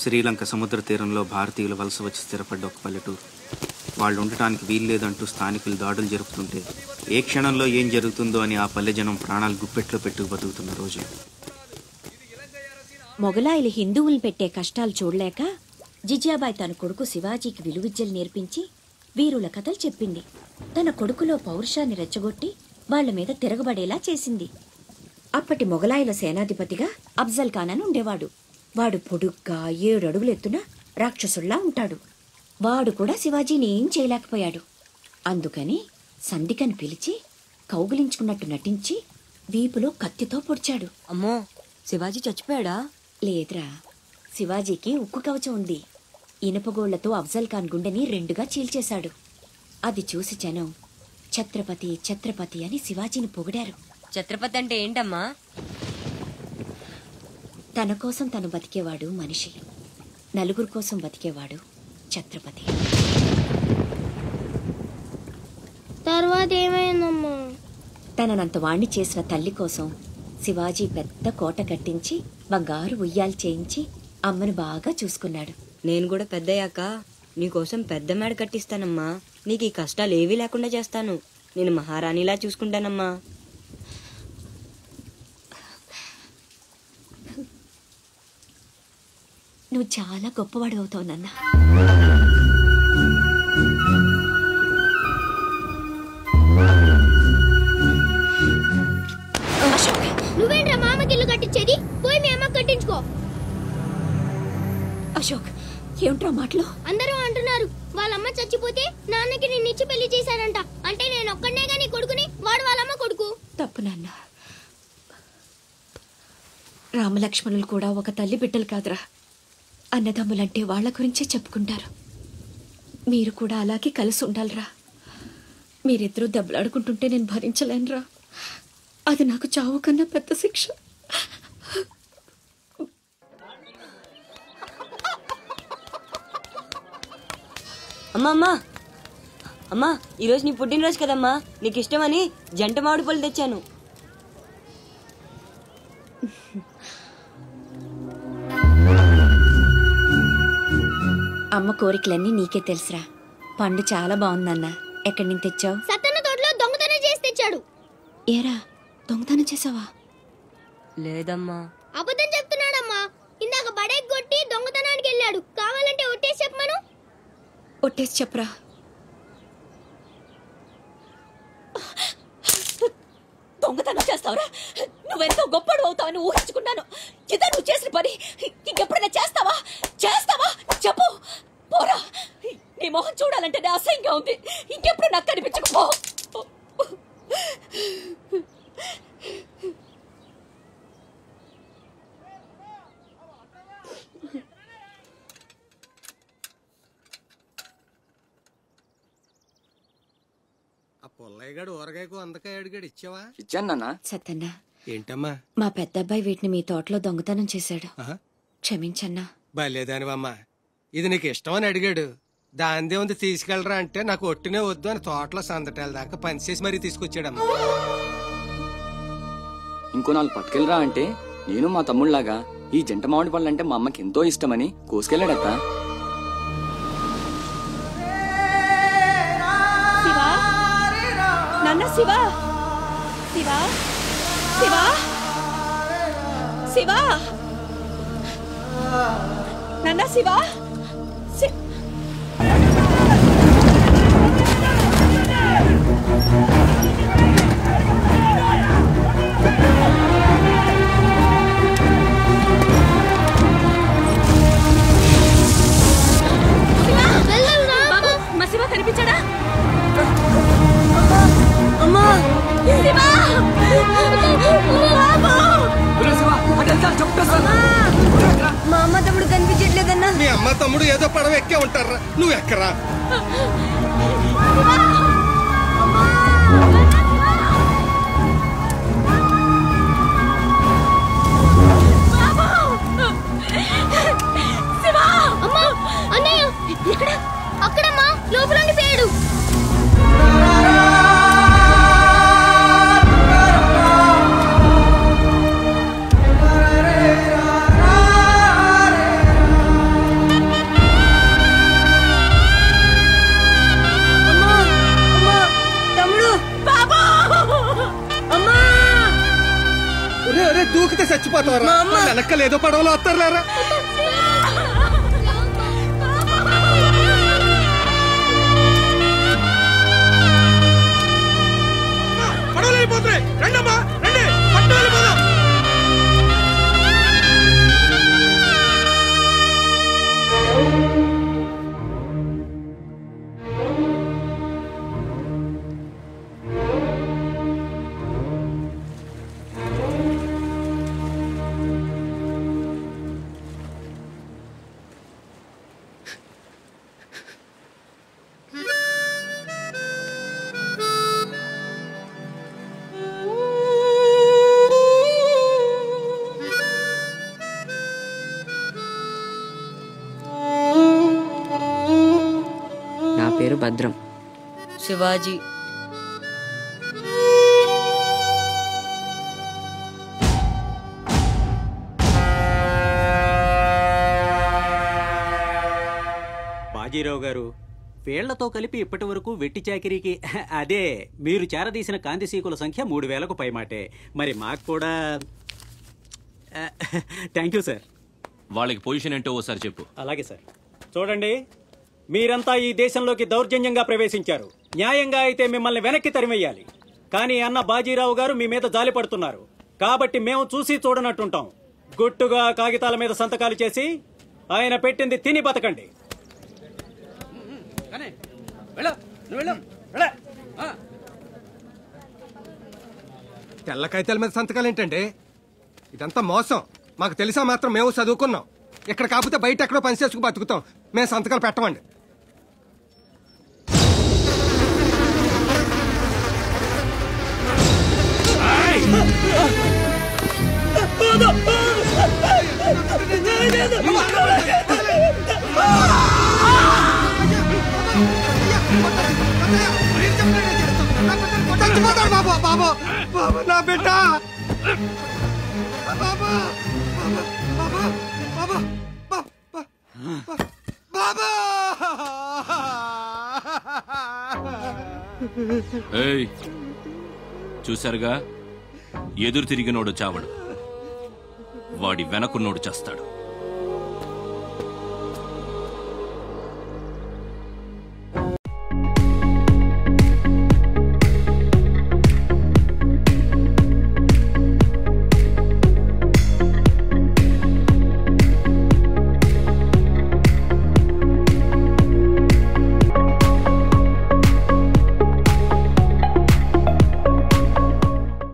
శ్రీలంక సముద్ర తీరంలో భారతీయులు వలస వచ్చి స్థిరపడ్డ ఒక పల్లెటూరు. వాళ్ళు ఉండటానికి వీల్లేదంటూ స్థానికులు దాడులు జరుపుతుంటే ఏ క్షణంలో ఏం జరుగుతుందో అని ఆ పల్లె జనం ప్రాణాలు గుప్పెట్లో పెట్టుకు బతుకుతున్న రోజులు. మొగలాయిలు హిందువులు పెట్టే కష్టాలు చూడలేక జిజియాబాయి తన కొడుకు శివాజీకి విలువిద్యలు నేర్పించి వీరుల కథలు చెప్పింది. తన కొడుకులో పౌరుషాన్ని రెచ్చగొట్టి వాళ్ల మీద తిరగబడేలా చేసింది. అప్పటి మొగలాయిల సేనాధిపతిగా అఫ్జల్ ఖాన్ అని ఉండేవాడు. వాడు పొడుగ్గా 7 అడుగులెత్తున రాక్షసుల్లా ఉంటాడు. వాడు కూడా శివాజీని ఏం చేయలేకపోయాడు. అందుకని సంధికని పిలిచి కౌగిలించుకున్నట్టు నటించి వీపులో కత్తితో పొడిచాడు. అమ్మో, శివాజీ చచ్చిపోయాడా? లేదురా, శివాజీకి ఉక్కు కవచం ఉంది. ఇనుపగోళ్లతో అఫ్జల్ ఖాన్ గుండెని 2గా చీల్చేశాడు. అది చూసి జనం ఛత్రపతి ఛత్రపతి అని శివాజీని పొగిడారు. ఛత్రపతి అంటే ఏంటమ్మా? తన కోసం తను బతికేవాడు మనిషి, నలుగురు కోసం బతికేవాడు ఛత్రపతి. తర్వాత ఏమైందమ్మా? తననంత వాణ్ణి చేసిన తల్లి కోసం శివాజీ పెద్ద కోట కట్టించి బంగారు ఉయ్యాలు చేయించి అమ్మను బాగా చూసుకున్నాడు. నేను కూడా పెద్దయ్యాక నీకోసం పెద్ద మేడ కట్టిస్తానమ్మా. నీకు ఈ కష్టాలు ఏవీ లేకుండా చేస్తాను. నేను మహారాణిలా చూసుకుంటానమ్మా. నువ్వు చాలా గొప్పవాడు అవుతావు నాన్న. నువ్వేంట్రా మామకి ఇల్లు కట్టించేది? పోయి మీ అమ్మకి కట్టించుకో. అశోక్, ఏమిట్రా మాటలు? అందరూ అంటున్నారు వాళ్ళమ్మ చచ్చిపోతే నాన్నకి నిన్నిచ్చి పెళ్లి చేశారంట. అంటే నేను ఒక్కడనే గాని కొడుకుని, వాడు వాళ్ళమ్మ కొడుకు. తప్పు నాన్న. రామలక్ష్మణులు కూడా ఒక తల్లి బిడ్డలు కాదురా. అన్నదమ్ములంటే వాళ్ల గురించే చెప్పుకుంటారు. మీరు కూడా అలాగే కలిసి ఉండాలిరా. మీరిద్దరూ దెబ్బలాడుకుంటుంటే నేను భరించలేనురా. అది నాకు చావు కన్నా పెద్ద శిక్ష. అమ్మా అమ్మా అమ్మా, ఈరోజు నీ పుట్టినరోజు కదమ్మా. నీకు ఇష్టమని జంట మామిడి పళ్ళు తెచ్చాను. అమ్మ కోరికలన్నీ నీకే తెలుసురా. పండు చాలా బాగుందన్నా. ఎక్కడి నుంచి తెచ్చావు? సత్తన్న తోటలో దొంగతనం చేసి తెచ్చాడు. ఏరా, దొంగతనం చేసావా? లేదమ్మా. అబద్ధం చెప్తున్నాడమ్మా. ఇందాక బడేకి కొట్టి దొంగతనానికి వెళ్ళాడు. కావాలంటే ఒట్టేసి చెప్పమను. ఒట్టేసి చెప్పరా. దొంగతనం చేస్తావురా? నువ్వెంతో గొప్పడు అవుతావని ఊహించుకున్నాను. ఇదే నువ్వు చేసిన పని. ఇంకెప్పుడైనా చేస్తావా? చెప్పు. పోరా, నీ మొహం చూడాలంటే అసహ్యంగా ఉంది. ఇంకెప్పుడు నాకు కనిపించకపో. పొల్లయ్యగాడు ఊరగాయకు అందకాయ అడిగాడు, ఇచ్చావా? ఇచ్చాను నాన్న. సత్తన్న, ఏంటమ్మా? మా పెద్దబ్బాయి వీటిని మీ తోటలో దొంగతనం చేశాడు. క్షమించన్నా. బలేదానివమ్మా. ఇది నీకు ఇష్టమని అడిగాడు. దాందే ఉంది తీసుకెళ్ళరా అంటే నాకు ఒట్టినే వద్దు అని తోటలో సందటాల దాకా పనిచేసి మరీ తీసుకొచ్చాడమ్మా. ఇంకో 4 పట్టుకెళ్ళరా అంటే నేను మా తమ్ముళ్లాగా ఈ జంట మామిడి పళ్ళు అంటే మా అమ్మకి ఎంతో ఇష్టమని కోసుకెళ్ళాడత్తా. నాన్న, శివా శివా శివా శివా నాన్న, శివా. మా శివ కనిపించాడా? మా అమ్మ తమ్ముడు కనిపించట్లేదన్నా. మీ అమ్మ తమ్ముడు ఏదో పడవ ఎక్కే ఉంటారా, నువ్వు ఎక్కరా? అన్నయ్య అక్కడమ్మా, లోపల ఉండిపోయాడు. చచ్చిపోతారా వెనక్కలేదో పడవలో వస్తారులేరా పడవలు వెళ్ళిపోతున్నాయి రండమ్మా రండి పట్టు వెళ్ళిపోదాం నా పేరు భద్రం. శివాజీ. బాజీరావు గారు, వేళ్లతో కలిపి ఇప్పటి వరకు వెట్టి చాకిరీకి అదే మీరు చేరదీసిన కాంతిసీకుల సంఖ్య 3000కు పైమాటే. మరి మాకు కూడా థ్యాంక్ యూ సార్. వాళ్ళకి పొజిషన్ ఏంటో ఓసారి చెప్పు. అలాగే సార్. చూడండి, మీరంతా ఈ దేశంలోకి దౌర్జన్యంగా ప్రవేశించారు. న్యాయంగా అయితే మిమ్మల్ని వెనక్కి తరిమెయ్యాలి. కానీ అన్న బాజీరావు గారు మీ మీద జాలి పడుతున్నారు. కాబట్టి మేము చూసి చూడనట్టుంటాం. గుట్టుగా కాగితాల మీద సంతకాలు చేసి ఆయన పెట్టింది తిని బతకండి. తెల్ల కాగితాల మీద సంతకాలు ఏంటండి? ఇదంతా మోసం. మాకు తెలిసా మాత్రం మేము చదువుకున్నాం. ఇక్కడ కాకపోతే బయట ఎక్కడో పని చేసుకు బతుకుతాం. మేము సంతకాలు పెట్టమండి. బాబా బాబా బాబా నా బిడ్డ బాబా బాబా బాబా బాబా ఏయ్, చూశారుగా, ఎదురు తిరిగినోడు చావడు, వాడి వెనకున్నోడు చేస్తాడు.